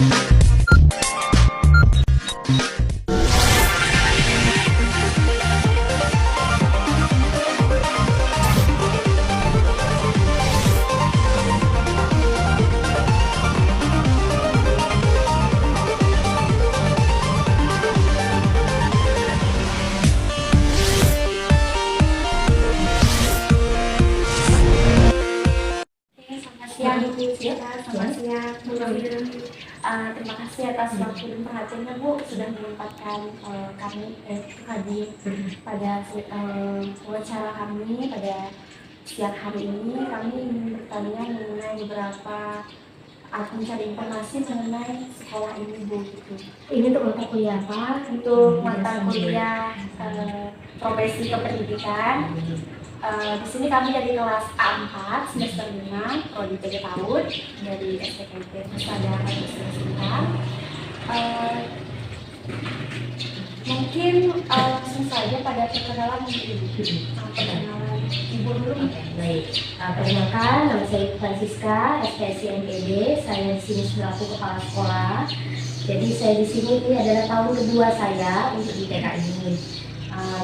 Selamat siang, Bu Robin. Terima kasih atas waktu dan perhatiannya, Bu, sudah menyempatkan kami hadir pada wawancara kami pada siang hari ini. Kami ingin bertanya mengenai beberapa mencari informasi mengenai sekolah ini, Bu. Gitu. Ini untuk mata kuliah apa? Untuk mata kuliah profesi kependidikan. Di sini kami dari kelas A4 semester 5 prodi 3 tahun dari STKIP Pusada Administrasi. Mungkin langsung saja pada perkenalan perkenalan Ibu dulu. Baik, perkenalkan nama saya Francisca, SPSI NPB. Saya di sini selaku kepala sekolah. Jadi saya di sini ini adalah tahun kedua saya untuk di TK ini.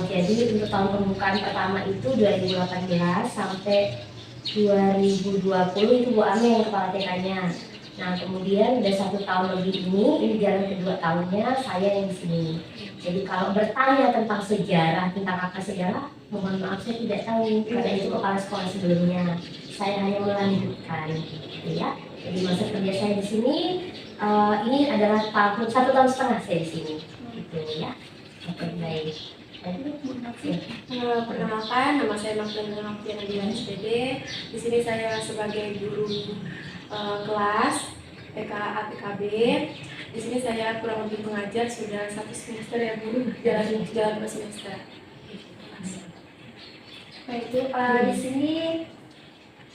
Jadi untuk tahun pembukaan pertama itu 2018 sampai 2020 itu Bu Ame yang kepala TK-nya. Nah kemudian udah 1 tahun lebih ini jalan kedua tahunnya saya yang di sini. Jadi kalau bertanya tentang sejarah, tentang akar sejarah, mohon maaf saya tidak tahu karena itu kepala sekolah sebelumnya. Saya hanya melanjutkan, gitu ya. Jadi masa kerja saya di sini ini adalah 1 tahun setengah saya di sini, gitu ya. Oke, baik. Perkenalkan, nama saya Magdalena Noviana SPB. Di sini saya sebagai guru kelas TK ATKB. Di sini saya kurang lebih mengajar sudah 1 semester ya Bu, jalan 2 semester. Baik, di sini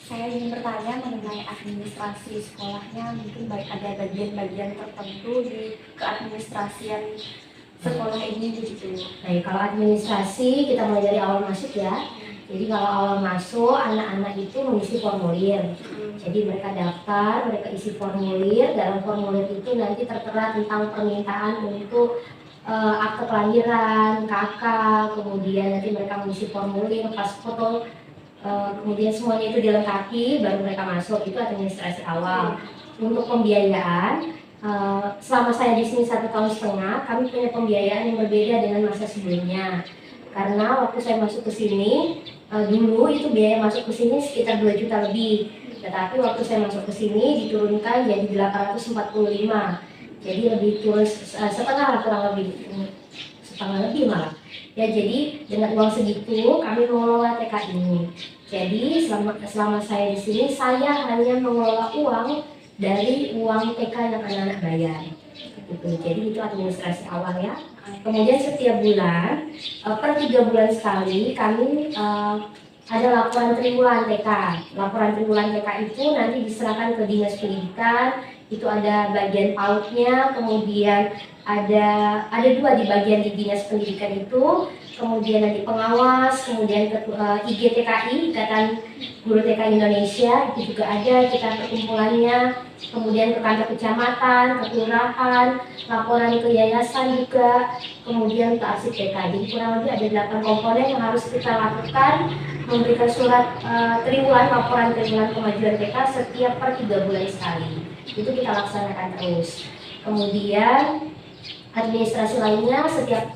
saya ingin bertanya mengenai administrasi sekolahnya. Mungkin baik ada bagian-bagian tertentu di keadministrasian sekolah ini gitu. Baik, kalau administrasi kita mulai dari awal masuk ya. Jadi kalau awal masuk anak-anak itu mengisi formulir. Jadi mereka daftar, mereka isi formulir. Dalam formulir itu nanti tertera tentang permintaan untuk akte kelahiran, KK, kemudian nanti mereka mengisi formulir, pas foto, kemudian semuanya itu dilengkapi, baru mereka masuk. Itu administrasi awal. Untuk pembiayaan, selama saya di sini 1 tahun setengah, kami punya pembiayaan yang berbeda dengan masa sebelumnya. Karena waktu saya masuk ke sini, dulu itu biaya masuk ke sini sekitar 2 juta lebih. Tetapi waktu saya masuk ke sini diturunkan jadi 845. Jadi lebih turun setengah lah, kurang lebih. Setengah lebih malah. Ya, jadi dengan uang segitu kami mengelola TK ini. Jadi selama saya di sini, saya hanya mengelola uang dari uang TK yang anak-anak bayar. Gitu. Jadi itu administrasi awal ya. Kemudian setiap bulan, per 3 bulan sekali kami ada laporan triwulan TK. Laporan triwulan TK itu nanti diserahkan ke Dinas Pendidikan. Itu ada bagian PAUD-nya, kemudian ada 2 di bagian di Dinas Pendidikan itu, kemudian nanti pengawas, kemudian IGTKI, Ikatan Guru TK Indonesia, itu juga ada kita perkumpulannya, kemudian ke kantor kecamatan, ke kelurahan, laporan ke yayasan juga, kemudian ke arsip TK. Jadi kurang lebih ada 8 komponen yang harus kita lakukan, memberikan surat triwulan, laporan triwulan kemajuan TK setiap per 3 bulan sekali. Itu kita laksanakan terus. Kemudian administrasi lainnya setiap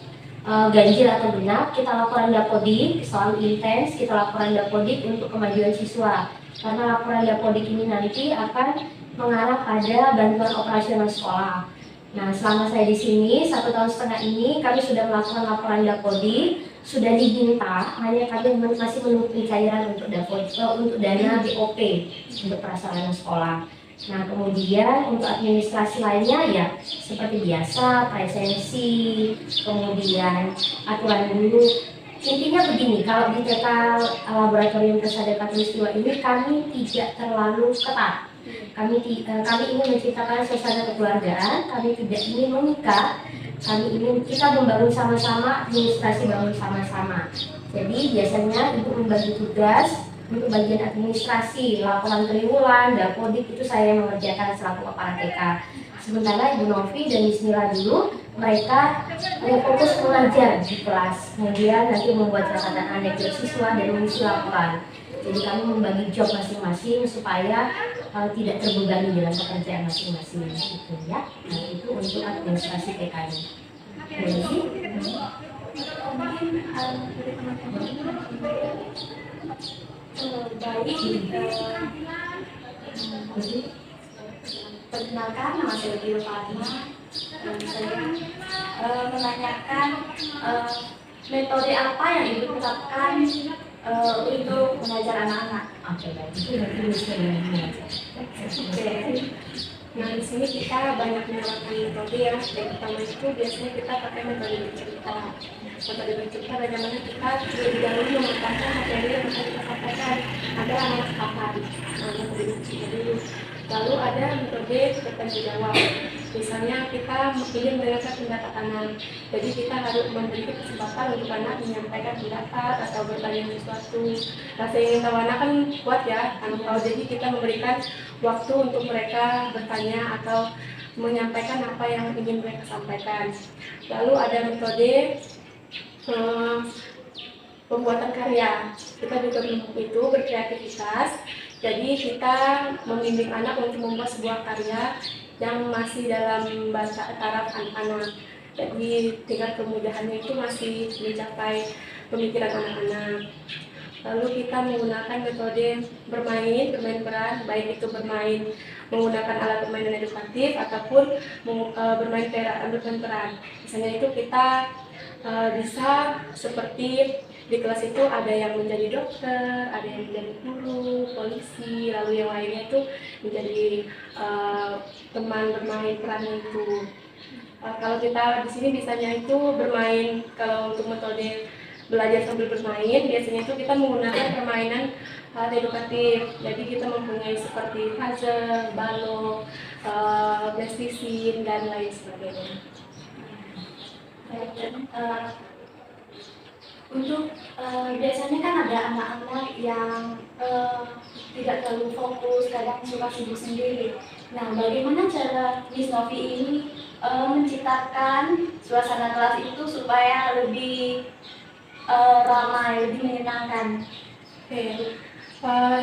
ganjil atau genap kita laporan Dapodik, selalu intens kita laporan Dapodik untuk kemajuan siswa. Karena laporan Dapodik ini nanti akan mengarah pada bantuan operasional sekolah. Nah, selama saya di sini 1 tahun setengah ini kami sudah melakukan laporan Dapodik, sudah diminta, hanya kami masih menunggu pencairan untuk Dapodik, untuk dana BOP untuk prasarana sekolah. Nah kemudian untuk administrasi lainnya ya seperti biasa, presensi, kemudian aturan guru. Intinya begini, kalau di TK Laboratorium Pusada Katulistiwa ini kami tidak terlalu ketat. Kami ingin menciptakan suasana kekeluargaan, kami tidak ingin mengikat, kami ingin kita membangun sama-sama, administrasi bangun sama-sama. Jadi biasanya ibu membagi tugas, Untuk bagian administrasi, laporan triwulan, dapodik itu saya yang mengerjakan selaku kepala TK. Sementara Ibu Novi dan Bismillah dulu mereka fokus mengajar di kelas, kemudian nanti membuat catatan anekdot siswa dan mengisi laporan. Jadi kami membagi job masing-masing supaya tidak terbebani dalam pekerjaan masing-masing gitu ya. Nah, itu untuk administrasi TK-nya. Mungkin dari teman-teman baik perkenalkan, nama saya Dio Fatima. Saya menanyakan metode apa yang Ibu terapkan untuk mengajar anak-anak. Oke, baik. Itu nanti saya Nah, di sini kita banyak menerapkan metode ya. Yang pertama itu biasanya kita pakai metode bercerita. Metode bercerita bagaimana kita terlebih dahulu memetakan materi yang akan kita sampaikan agar anak paham. Nah, metode bercerita dulu. Lalu ada metode bertanya jawab. Misalnya kita ingin mendengarkan pendapat anak, jadi kita harus memberi kesempatan untuk anak menyampaikan pendapat atau bertanya sesuatu. Rasa ingin tahu anak kan kuat ya, anak tahu, jadi kita memberikan waktu untuk mereka bertanya atau menyampaikan apa yang ingin mereka sampaikan. Lalu ada metode pembuatan karya. Kita juga itu berkreativitas. Jadi kita membimbing anak untuk membuat sebuah karya yang masih dalam bahasa taraf anak-anak. Jadi tingkat kemudahannya itu masih mencapai pemikiran anak-anak. Lalu kita menggunakan metode bermain peran, baik itu bermain menggunakan alat permainan edukatif ataupun bermain peran. Misalnya itu kita bisa seperti di kelas itu ada yang menjadi dokter, ada yang menjadi guru, polisi, lalu yang lainnya itu menjadi teman bermain perannya itu. Kalau kita di sini bisanya itu bermain, kalau untuk metode belajar sambil bermain, biasanya itu kita menggunakan permainan edukatif. Jadi kita mempunyai seperti puzzle, balok, plasticine, dan lain sebagainya. Untuk biasanya kan ada anak-anak yang tidak terlalu fokus, kadang suka sibuk sendiri. Nah, bagaimana cara Miss Novi ini menciptakan suasana kelas itu supaya lebih ramai, lebih menyenangkan? Oke.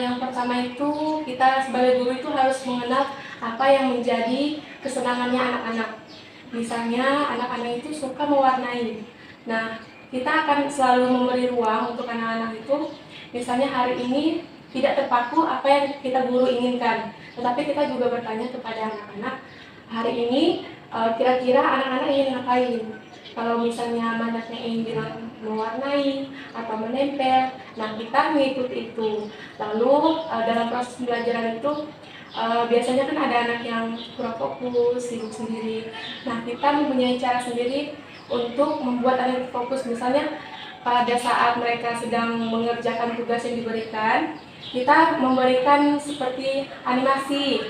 Yang pertama itu kita sebagai guru itu harus mengenal apa yang menjadi kesenangannya anak-anak. Misalnya anak-anak itu suka mewarnai. Nah, kita akan selalu memberi ruang untuk anak-anak itu. Misalnya hari ini tidak terpaku apa yang kita guru inginkan, tetapi kita juga bertanya kepada anak-anak, hari ini kira-kira anak-anak ingin ngapain? Kalau misalnya banyaknya ingin bilang mewarnai atau menempel, nah kita mengikuti itu. Lalu dalam proses pembelajaran itu biasanya kan ada anak yang kurang fokus, sibuk sendiri. Nah, kita mempunyai cara sendiri untuk membuat anak fokus. Misalnya pada saat mereka sedang mengerjakan tugas yang diberikan, kita memberikan seperti animasi.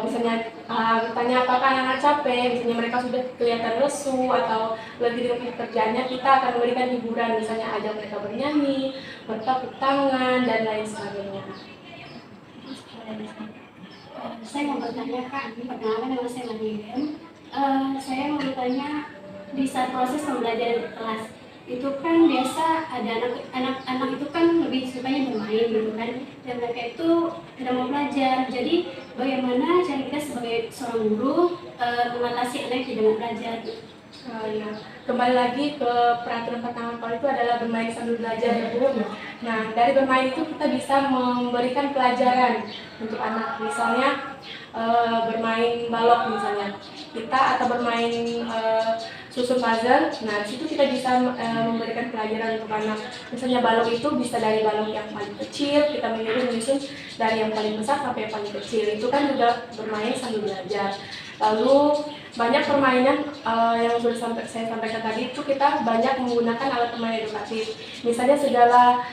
Misalnya bertanya apakah anak-anak capek, misalnya mereka sudah kelihatan lesu atau lagi dengan pekerjaannya, kita akan memberikan hiburan, misalnya ajak mereka bernyanyi, bertepuk tangan, dan lain sebagainya. Saya mau bertanya Kak, perkenalkan nama saya Mariam. Saya mau bertanya, di saat proses pembelajaran di kelas itu kan biasa ada anak-anak itu kan lebih sukanya bermain gitu kan, dan mereka itu tidak mau belajar. Jadi bagaimana cara kita sebagai seorang guru mengatasi anak yang tidak mau belajar? Ya. Kembali lagi ke peraturan pertama kali itu adalah bermain sambil belajar ya Bu. Nah, dari bermain itu kita bisa memberikan pelajaran untuk anak. Misalnya bermain balok misalnya kita, atau bermain susun puzzle. Nah, di situ kita bisa memberikan pelajaran untuk anak. Misalnya balok itu bisa dari balok yang paling kecil, kita menyusun dari yang paling besar sampai yang paling kecil. Itu kan juga bermain sambil belajar. Lalu banyak permainan yang sudah saya sampaikan tadi itu kita banyak menggunakan alat permainan edukatif. Misalnya segala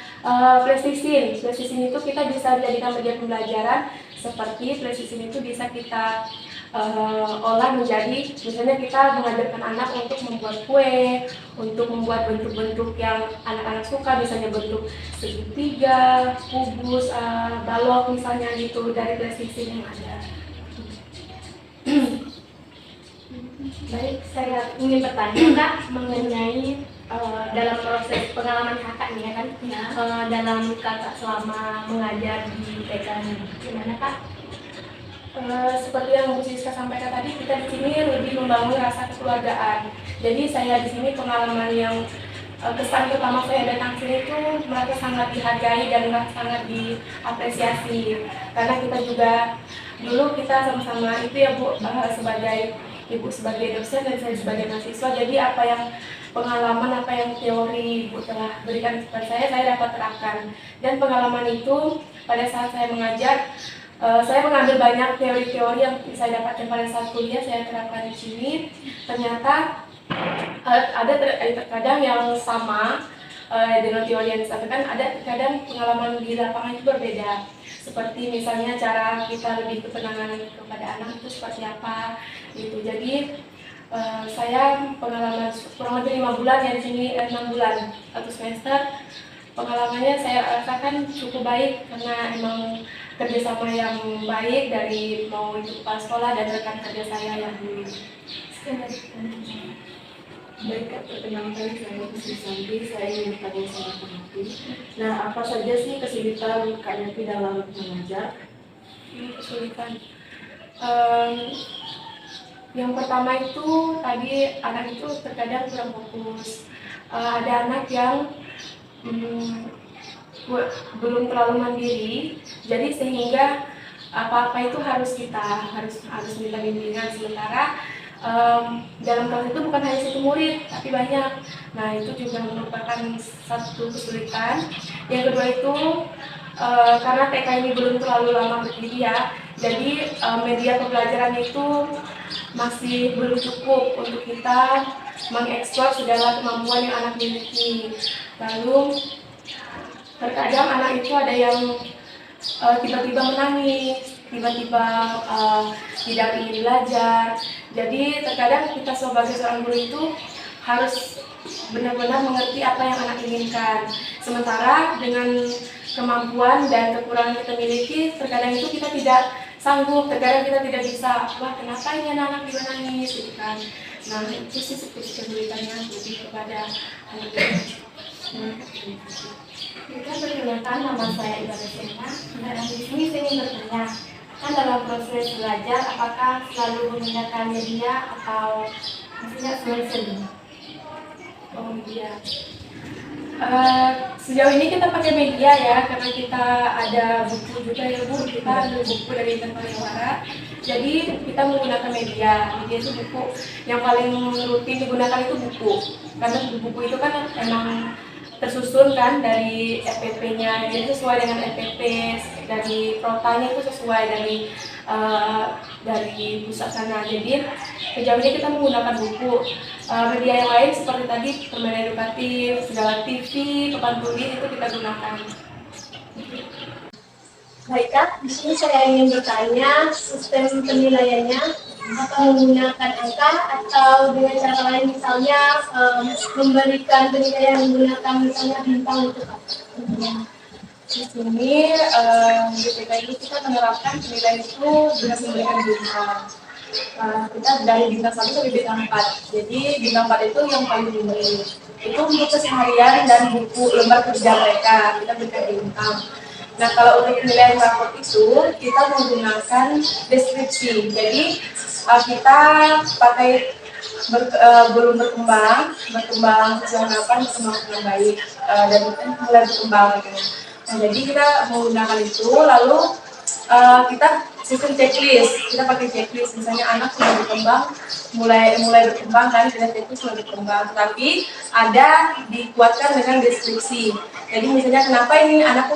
plasticine itu kita bisa jadikan media pembelajaran. Seperti plasticine itu bisa kita olah menjadi, misalnya kita mengajarkan anak untuk membuat kue, untuk membuat bentuk-bentuk yang anak-anak suka, misalnya bentuk segitiga, kubus, balok misalnya gitu, dari plastik yang ada. Baik, saya ingin bertanya Kak mengenai dalam proses pengalaman kakak nih ya kan, dalam kakak selama mengajar di TK ini, gimana Kak? Seperti yang Bu Siska sampaikan tadi, kita di sini lebih membangun rasa kekeluargaan. Jadi saya di sini pengalaman yang kesan pertama saya datang sini itu merasa sangat dihargai dan merasa sangat diapresiasi. Karena kita juga dulu kita sama-sama itu ya Bu, sebagai Ibu sebagai dosen dan saya sebagai mahasiswa. Jadi apa yang pengalaman, apa yang teori Ibu telah berikan kepada saya dapat terapkan. Dan pengalaman itu pada saat saya mengajar, saya mengambil banyak teori-teori yang saya dapatkan pada saat kuliah, saya terapkan di sini. Ternyata ada terkadang yang sama dengan teori yang disampaikan, ada terkadang pengalaman di lapangan itu berbeda. Seperti misalnya cara kita lebih penanganan kepada anak itu seperti apa, gitu. Jadi saya pengalaman kurang lebih 5 bulan ya di sini, 6 bulan 1 semester. Pengalamannya saya rasakan cukup baik karena emang kerjasama yang baik dari mau itu kepala sekolah dan rekan kerja saya yang dulu. Baik Kak, perkenalkan saya Putri Santi, saya ingin bertanya sama Kak Novi. Nah, apa saja sih kesulitan Kak Novi dalam mengajar? Kesulitan. Yang pertama itu tadi anak itu terkadang kurang fokus. Ada anak yang belum terlalu mandiri, jadi sehingga apa-apa itu harus minta bimbingan. Sementara dalam kelas itu bukan hanya satu murid, tapi banyak. Nah itu juga merupakan satu kesulitan. Yang kedua itu karena TK ini belum terlalu lama berdiri ya, jadi media pembelajaran itu masih belum cukup untuk kita mengeksplor segala kemampuan yang anak miliki. Lalu terkadang anak itu ada yang tiba-tiba menangis, tiba-tiba tidak ingin belajar. Jadi terkadang kita sebagai seorang guru itu harus benar-benar mengerti apa yang anak inginkan. Sementara dengan kemampuan dan kekurangan kita miliki, terkadang itu kita tidak sanggup, terkadang kita tidak bisa. Wah, kenapa ini anak juga nangis, gitu kan? Nah itu sih kesulitannya lebih kepada anak itu. Kita perkenalkan, nama saya Ibadah Sena. Dan di sini saya ingin bertanya, kan dalam proses belajar apakah selalu menggunakan media atau maksudnya sendiri? Oh media. Sejauh ini kita pakai media ya, karena kita ada buku juga ya Bu, kita ada buku dari Interpariwara. Jadi kita menggunakan media itu buku. Yang paling rutin digunakan itu buku, karena buku itu kan emang tersusun kan dari FPP-nya, jadi sesuai dengan FPP, dari protanya itu sesuai dari pusat sana. Jadi sejauh ini kita menggunakan buku. Media yang lain seperti tadi permainan edukatif, segala TV, papan tulis itu kita gunakan. Baik Kak, di sini saya ingin bertanya sistem penilaiannya apa menggunakan angka atau dengan cara lain, misalnya memberikan penilaian menggunakan misalnya bintang itu Kak. Di sini di TK ini kita menerapkan penilaian itu dengan memberikan bintang. Kita dari bintang 1 sampai bintang 4. Jadi bintang 4 itu yang paling tinggi. Itu untuk keseharian dan buku lembar kerja mereka, kita berikan bintang. Nah kalau untuk penilaian raport itu kita menggunakan deskripsi. Jadi kita pakai belum berkembang sesuai harapan, berkembang dengan baik dan kita mulai berkembang. Nah, jadi kita menggunakan itu, lalu kita sistem checklist, kita pakai checklist. Misalnya anak sudah berkembang, mulai berkembang kan, kita checklist mulai berkembang. Tapi ada dikuatkan dengan deskripsi. Jadi misalnya kenapa ini anak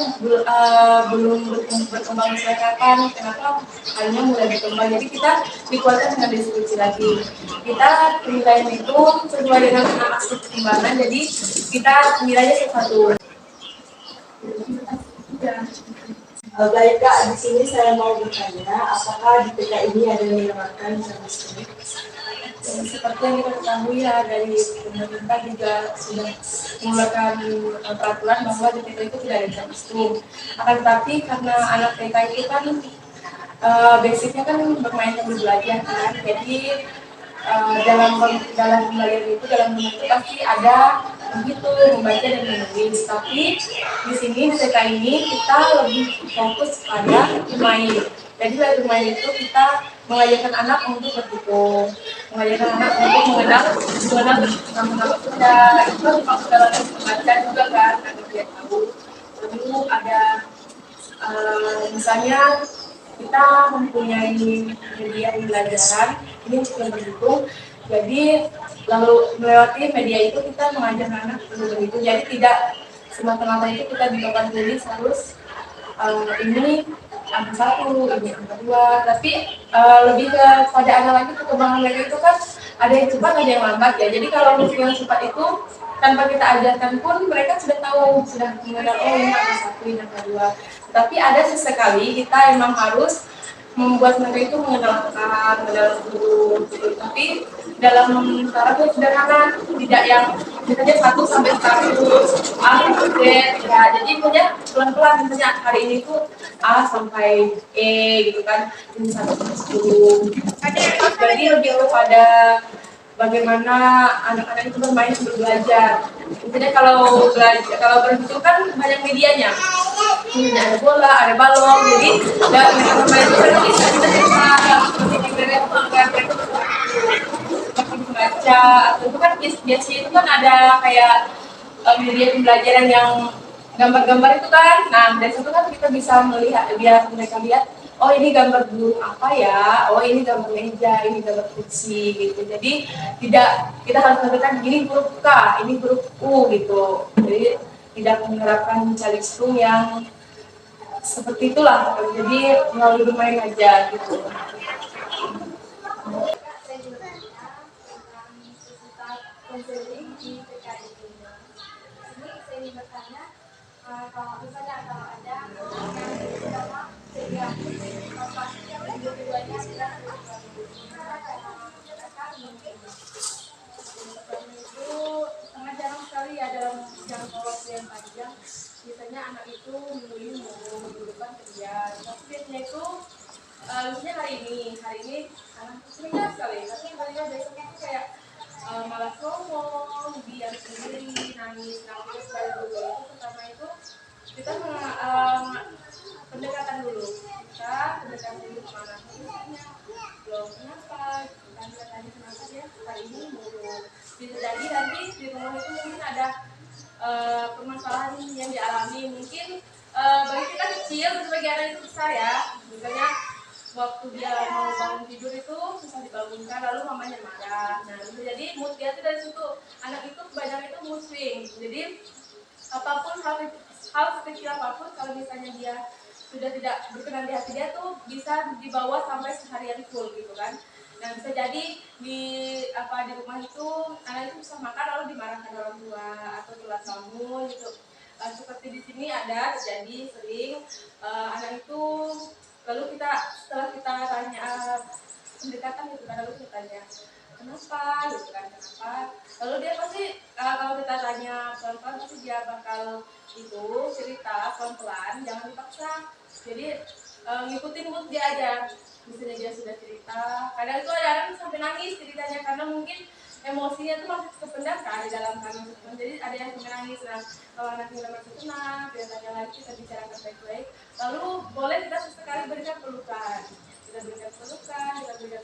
belum berkembang sesuai kapan, kenapa hanya mulai berkembang. Jadi kita dikuatkan dengan deskripsi lagi. Kita penilaian itu sesuai dengan aspek pertimbangan. Jadi kita nilainya satu. Baik Kak, di sini saya mau bertanya, apakah di TK ini ada yang menerapkan chemistry? Seperti yang kita ketahui ya dari pemerintah juga sudah mengeluarkan peraturan bahwa di TK itu tidak ada jam istirahat. Akan tetapi karena anak TK itu kan basicnya kan bermain sambil belajar kan, jadi dalam pembelajaran itu dalam menulis pasti ada begitu membaca dan menulis. Tapi di sini di TK ini kita lebih fokus pada bermain. Jadi dari bermain itu kita mengajarkan anak untuk berhitung, mengajarkan anak untuk mengenal nama-nama benda. Itu masuk dalam membaca juga kan, agar dia tahu. Lalu ada misalnya kita mempunyai media pembelajaran ini untuk yang berhitung, jadi lalu melewati media itu kita mengajarkan anak untuk berhitung. Jadi tidak semata-mata itu kita di papan tulis harus ini angka 1, ini angka 2, tapi lebih kepada anak lagi perkembangan mereka itu kan ada yang cepat ada yang lambat ya. Jadi kalau yang cepat itu tanpa kita ajarkan pun mereka sudah tahu, sudah mengenal oh ini angka 1, ini angka 2. Tapi ada sesekali kita emang harus membuat mereka itu mengenal angka, mengenal huruf gitu. Tapi dalam cara itu sederhana, tidak yang misalnya 1 sampai 100 A sampai Z ya. Jadi punya pelan-pelan, misalnya hari ini tuh A sampai E gitu kan, ini 1 sampai 10. Jadi lebih kepada bagaimana anak-anak itu bermain sambil belajar. Misalnya kalau berhitung kan banyak medianya. Ada bola, ada balon, jadi dan mereka bermain itu kan bisa baca atau itu kan biasanya itu kan ada kayak media pembelajaran yang gambar-gambar itu kan. Nah dari situ kan kita bisa melihat biar mereka lihat oh ini gambar burung apa ya, oh ini gambar meja, ini gambar kursi gitu. Jadi tidak kita harus mengatakan ini huruf K, ini huruf U gitu. Jadi tidak menerapkan calistung yang seperti itulah. Jadi melalui bermain aja gitu. Saya juga bertanya tentang seputar konseling di TK ini. Ini saya ingin bertanya kalau misalnya kalau ada yang pertama sehingga pasti yang keduanya adalah itu sangat jarang sekali ya dalam jangka waktu yang panjang. Biasanya anak itu memilih mau minggu depan kerja, tapi biasanya itu misalnya hari ini anak cerita sekali, tapi harinya besoknya itu kayak malas ngomong, diam sendiri, nangis sekali dulu. Itu pertama itu kita pendekatan dulu, ke anak misalnya belum kenapa, kita tanya kenapa dia hari ini murung. Bisa jadi nanti di rumah itu mungkin ada permasalahan yang dialami, mungkin bagi kita kecil, bagi anak itu besar ya. Misalnya waktu dia mau bangun tidur itu susah dibangunkan, lalu mamanya marah. Nah, bisa jadi mood dia itu dari situ. Anak itu kebanyakan itu mood swing. Jadi apapun hal sekecil apapun, kalau misalnya dia sudah tidak berkenan di hati dia tuh bisa dibawa sampai seharian full gitu kan. Nah bisa jadi di rumah itu anak itu bisa makan lalu dimarahkan orang tua atau telat bangun gitu. Seperti di sini ada terjadi sering anak itu lalu setelah kita tanya pendekatan gitu kan, lalu kita tanya kenapa gitu kan, kenapa, lalu dia pasti kalau kita tanya pelan-pelan pasti dia bakal itu cerita pelan-pelan, jangan dipaksa. Jadi ngikutin mood dia aja. Misalnya dia sudah cerita, kadang itu ada orang sampai nangis ceritanya karena mungkin emosinya tuh masih kependam kan di dalam kami. Jadi ada yang sampai nangis. Nah kalau anaknya masih tenang, kita tanya lagi, kita bicarakan baik-baik. Lalu boleh kita sesekali berikan pelukan, kita berikan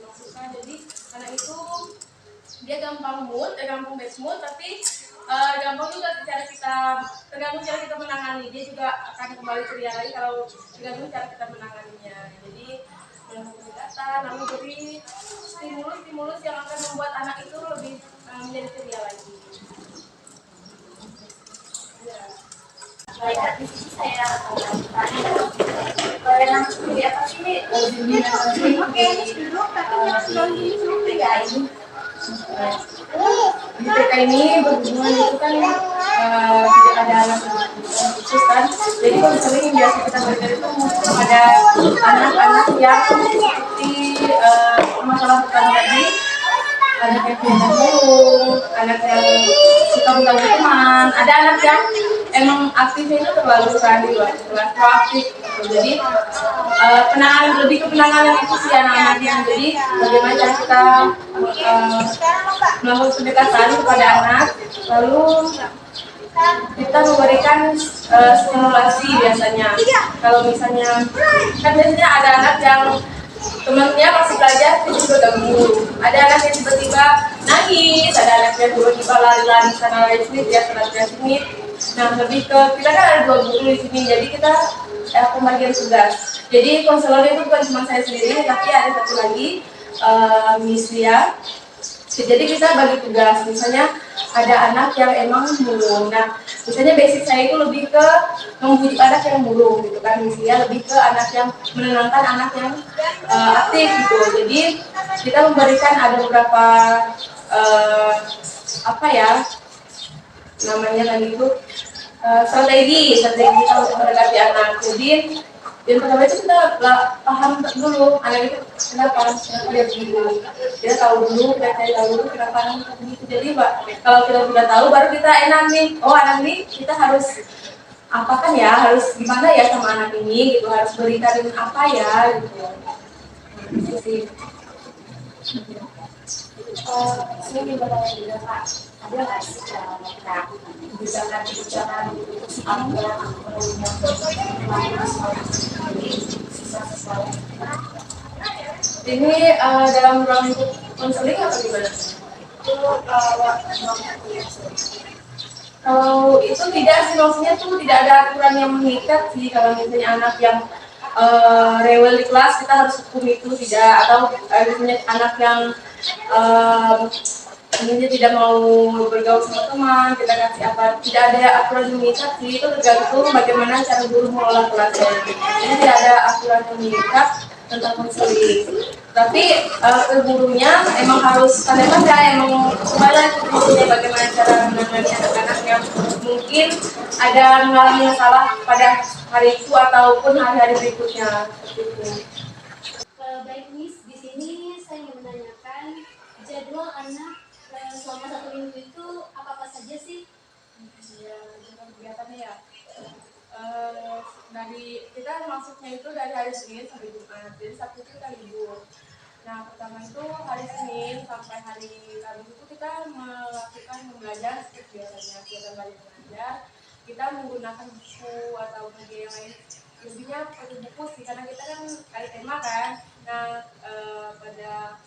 masukan. Jadi anak itu dia gampang bad mood, tapi gampang juga tergantung cara kita menangani. Dia juga akan kembali ceria lagi kalau tergantung cara kita menanganinya. Jadi melakukan pendekatan, lalu beri stimulus yang akan membuat anak itu lebih menjadi ceria lagi. Ya. Baik, di sini saya bertanya yang seperti apa sih di TK ini berhubungan itu kan tidak ada anak khusus kan. Jadi konseling yang biasa kita berikan itu pada anak-anak yang seperti masalah pertama tadi, anak yang punya burung, anak yang suka mengganggu teman, ada anak yang emang aktifnya itu terlalu kelas proaktif gitu. Jadi penanganan lebih ke penanganan itu sih anak-anaknya. Jadi bagaimana cara kita melakukan pendekatan kepada anak, lalu kita memberikan stimulasi biasanya. Kalau misalnya kan biasanya ada anak yang temannya masih belajar tiba-tiba ganggu, ada anak yang tiba-tiba nangis, ada anak yang tiba-tiba lari-lari sana lari sini, dia sana sini. Nah lebih ke kita kan ada 2 guru di sini, jadi kita pembagian tugas. Jadi konselor itu bukan cuma saya sendiri, tapi ada satu lagi Miss Lia. Jadi kita bagi tugas, misalnya ada anak yang emang murung. Nah, misalnya basic saya itu lebih ke membujuk anak yang murung gitu kan, misalnya lebih ke anak yang menenangkan anak yang aktif gitu. Jadi kita memberikan ada beberapa apa ya namanya tadi itu strategi kalau untuk mendekati anak. Jadi yang pertama itu kita paham dulu anak itu kenapa dia begitu, dia tahu dulu, kita cari tahu dulu kenapa anak itu begitu. Jadi kalau kita sudah tahu baru kita enak nih, oh anak ini kita harus apa kan ya, harus gimana ya sama anak ini gitu, harus berikan apa ya gitu. Itu sih. Saya ingin bertanya juga Pak, ada nggak sih cara kita kebijakan agar siswa-siswa ini dalam ruang lingkup konseling atau gimana? Kalau itu tidak sih, maksudnya tuh tidak ada aturan yang mengikat sih. Kalau misalnya anak yang rewel di kelas kita harus hukum itu tidak, atau misalnya anak yang ini tidak mau bergaul sama teman, kita kasih apa, tidak ada aturan yang mengikat sih, itu tergantung bagaimana cara guru mengelola kelasnya. Jadi tidak ada aturan yang mengikat tentang konseling. Tapi ke gurunya emang harus pandai-pandai, emang kembali ke gurunya bagaimana cara menangani anak-anak yang mungkin ada mengalami masalah pada hari itu ataupun hari-hari berikutnya. Baik Miss, di sini saya ingin menanyakan jadwal anak selama 1 minggu itu apa saja sih? Ya, kegiatannya ya. Dari kita masuknya itu dari hari Senin sampai Jumat, jadi Sabtu itu kita libur. Nah pertama itu hari Senin sampai hari Rabu itu kita melakukan belajar seperti biasanya, kegiatan belajar mengajar. Kita menggunakan buku atau media yang lain, lebihnya pakai buku sih karena kita kan ada tema kan. Nah pada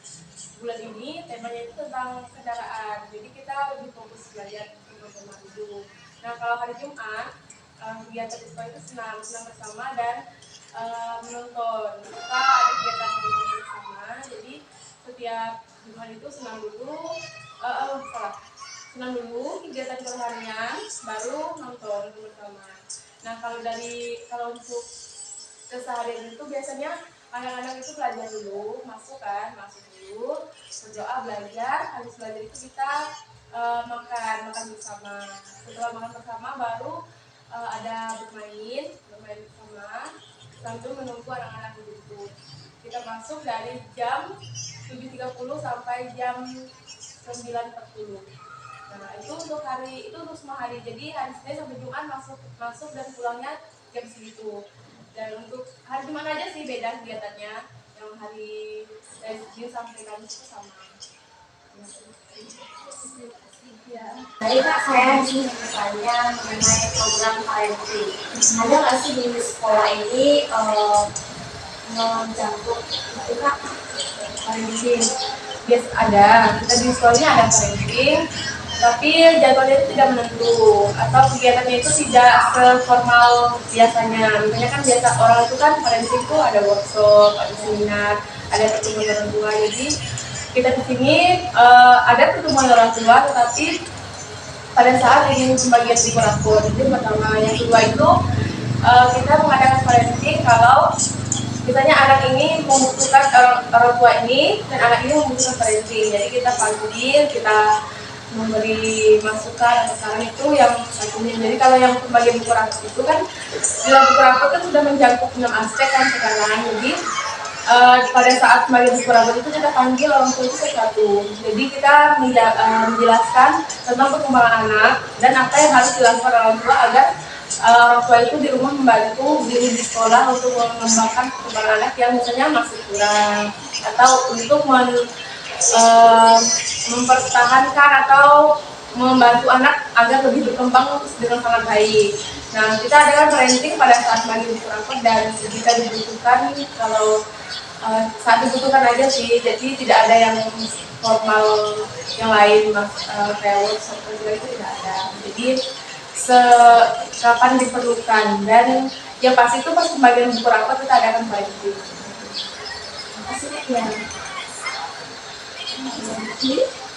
bulan ini temanya itu tentang kendaraan, jadi kita lebih fokus belajar tentang tema itu. Nah kalau hari Jumat kegiatan di sekolah itu senang bersama dan menonton. Kita ada kegiatan menonton bersama, jadi setiap Jumat itu senang dulu kegiatan perharian, baru nonton bersama. Nah kalau untuk keseharian itu biasanya anak-anak itu belajar dulu, masuk dulu, berdoa, belajar. Habis belajar itu kita makan bersama. Setelah makan bersama baru ada bermain bersama sambil menunggu anak-anak itu. Kita masuk dari jam 7.30 sampai jam 9.40. Nah itu untuk semua hari. Jadi hari Senin sampai Jumat masuk dan pulangnya jam segitu. Dan untuk hari Jumat aja sih beda kegiatannya. Yang hari dari Senin sampai Kamis itu sama. Tadi Kak, saya ingin bertanya mengenai program parenting. Ada nggak sih di sekolah ini mencakup itu Kak, parenting? Yes, ada. Kita di sekolahnya ada parenting, tapi jadwalnya itu tidak menentu atau kegiatannya itu tidak seformal biasanya. Misalnya kan biasa orang itu kan parenting itu ada workshop, ada seminar, ada pertemuan orang tua. Jadi kita di sini ada pertemuan orang tua, tetapi pada saat ingin pembagian di rapor. Jadi pertama, yang kedua itu kita mengadakan parenting kalau misalnya anak ini membutuhkan orang tua ini dan anak ini membutuhkan parenting. Jadi kita panggil, kita memberi masukan atau saran itu yang satunya. Jadi kalau yang pembagian buku rapot itu kan di dalam buku rapot kan sudah mencakup 6 aspek kan sekarang. Jadi pada saat pembagian buku rapot itu kita panggil orang tua itu satu. Jadi kita menjelaskan tentang perkembangan anak dan apa yang harus dilakukan orang tua agar orang tua itu di rumah membantu guru di sekolah untuk mengembangkan perkembangan anak yang misalnya masih kurang atau untuk mempertahankan atau membantu anak agar lebih berkembang dengan sangat baik. Nah, kita adakan parenting pada saat bagi buku rapot dan jika dibutuhkan kalau saat dibutuhkan aja sih, jadi tidak ada yang formal yang lain kayak workshop itu tidak ada. Jadi kapan diperlukan dan yang pasti itu pas pembagian buku rapot kita adakan parenting. Terima kasih ya.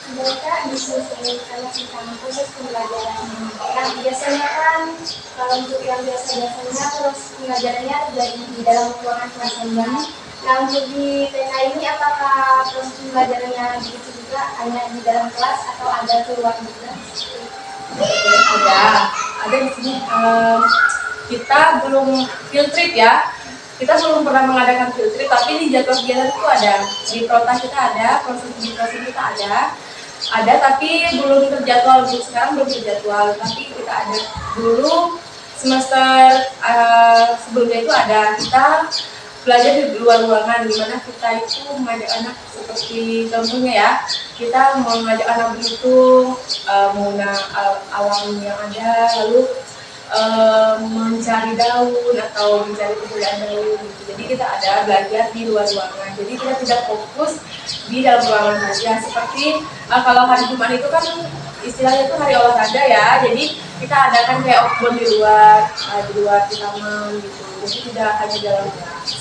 Mereka disesuaikan tentang proses pembelajaran. Yang biasanya kan kalau untuk yang biasanya terus pengajarannya terjadi di dalam ruangan kelas saja. Nah untuk di TK ini apakah proses pembelajarannya begitu juga hanya di dalam kelas atau ada keluar juga? Ada di sini. Kita belum field trip ya. Kita belum pernah mengadakan field trip, tapi di jadwal kegiatan itu ada. Di prota kita ada, proses kita ada, tapi belum terjadwal. Sekarang belum terjadwal, tapi kita ada. Dulu semester sebelumnya itu ada. Kita belajar di luar ruangan, dimana kita itu mengajak anak seperti contohnya ya, kita mengajak anak berhitung, menggunakan alam yang ada, lalu mencari daun atau mencari keberadaan daun gitu. Jadi kita ada belajar di luar ruangan. Jadi kita tidak fokus di dalam ruangan saja. Seperti kalau hari Jumat itu kan istilahnya itu hari olahraga ya. Jadi kita adakan kayak outbound di luar di taman gitu. Jadi tidak hanya dalam kelas.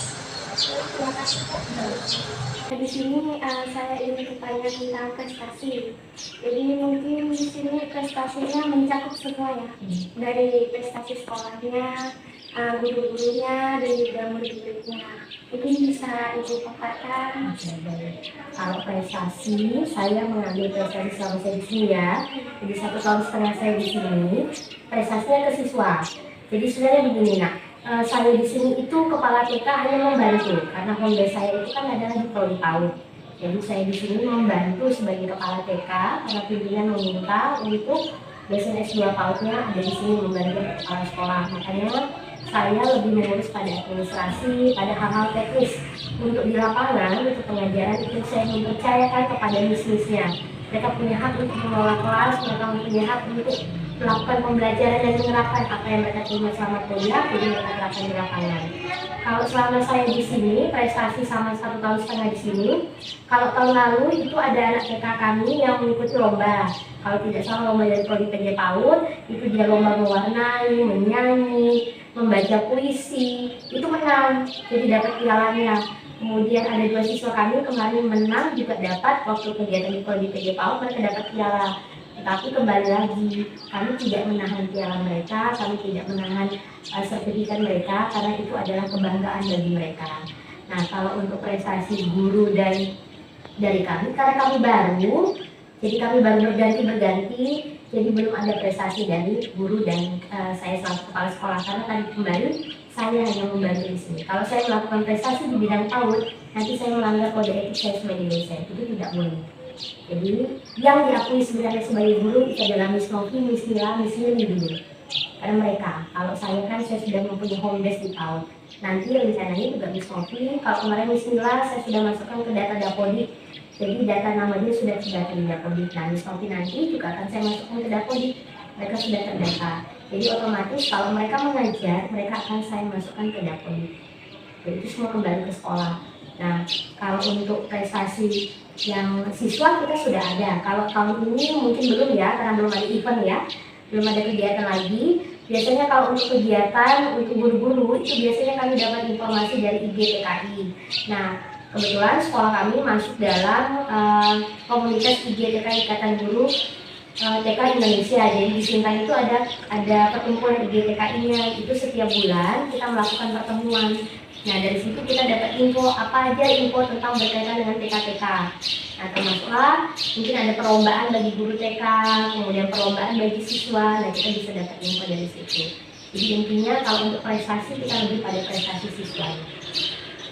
Terima kasih. Di sini saya ingin bertanya tentang prestasi. Jadi mungkin di sini prestasinya mencakup semua ya, dari prestasi sekolahnya, guru-gurunya, dan juga murid-muridnya. Mungkin bisa Ibu paparkan. Kalau prestasi, saya mengambil prestasi selama saya di sini ya. Jadi 1,5 tahun saya di sini, prestasinya ke siswa. Jadi sebenarnya begini nak. Saya di sini itu kepala TK hanya membantu karena home saya itu kan adalah di Prodi PAUD. Jadi saya di sini membantu sebagai kepala TK karena pimpinan meminta untuk biasanya S2 PAUD-nya ada di sini membantu kepala sekolah. Makanya saya lebih mengurus pada administrasi, pada hal-hal teknis. Untuk di lapangan, untuk pengajaran itu saya mempercayakan kepada bisnisnya. Mereka punya hak untuk mengelola kelas, mereka punya hak untuk melakukan pembelajaran dan menerapkan apa yang mereka terima selama kuliah, jadi mereka terapkan di lapangan. Kalau selama saya di sini, prestasi sama 1,5 tahun di sini, kalau tahun lalu itu ada anak TK kami yang mengikuti lomba. Kalau tidak salah lomba dari Prodi PJ PAUD, itu dia lomba mewarnai, menyanyi, membaca puisi, itu menang, jadi dapat pialanya. Kemudian ada 2 siswa kami kemarin menang juga dapat waktu kegiatan di Prodi PJ PAUD, mereka dapat piala. Tetapi kembali lagi, kami tidak menahan piala mereka, kami tidak menahan sertifikat mereka karena itu adalah kebanggaan bagi mereka. Nah, kalau untuk prestasi guru dari kami, karena kami baru, jadi kami baru berganti, jadi belum ada prestasi dari guru dan saya selaku kepala sekolah karena tadi kembali saya hanya membantu di sini. Kalau saya melakukan prestasi di bidang PAUD, nanti saya melanggar kode etik saya sebagai dosen, itu tidak boleh. Jadi yang diakui sebenarnya sebagai guru itu adalah Miss Novi, Miss Mila, Miss Lili dulu. Karena mereka, kalau saya kan saya sudah mempunyai home base di PAUD. Nanti rencananya juga Miss Novi, kalau kemarin Miss Mila saya sudah masukkan ke data Dapodik. Jadi data nama dia sudah terdata di Dapodik. Nah Miss Novi nanti juga akan saya masukkan ke Dapodik. Mereka sudah terdata. Jadi otomatis kalau mereka mengajar, mereka akan saya masukkan ke Dapodik. Jadi itu semua kembali ke sekolah. Nah kalau untuk prestasi yang siswa kita sudah ada. Kalau tahun ini mungkin belum ya, karena belum ada event ya, belum ada kegiatan lagi. Biasanya kalau untuk kegiatan untuk guru-guru itu biasanya kami dapat informasi dari IG TKI. Nah kebetulan sekolah kami masuk dalam komunitas IG TKI Ikatan Guru TK Indonesia. Jadi di Sintang itu ada pertemuan IG TKI-nya. Itu setiap bulan kita melakukan pertemuan. Nah dari situ kita dapat info apa aja info tentang berkaitan dengan TK-TK. Nah, termasuklah mungkin ada perlombaan bagi guru TK, kemudian perlombaan bagi siswa. Nah, kita bisa dapat info dari situ. Jadi intinya kalau untuk prestasi kita lebih pada prestasi siswa.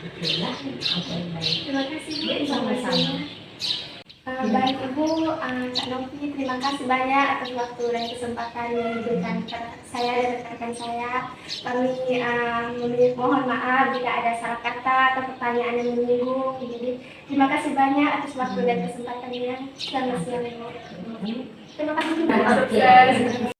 Oke ya, oke baik. Terima kasih Bu. Jadi sama-sama. Baik Ibu, Kak Novi, terima kasih banyak atas waktu dan kesempatan yang diberikan kepada saya dan rekan-rekan saya. Kami mohon maaf jika ada salah kata atau pertanyaan yang menyinggung. Jadi terima kasih banyak atas waktu dan kesempatannya. Selamat siang Ibu. Terima kasih juga. Oke.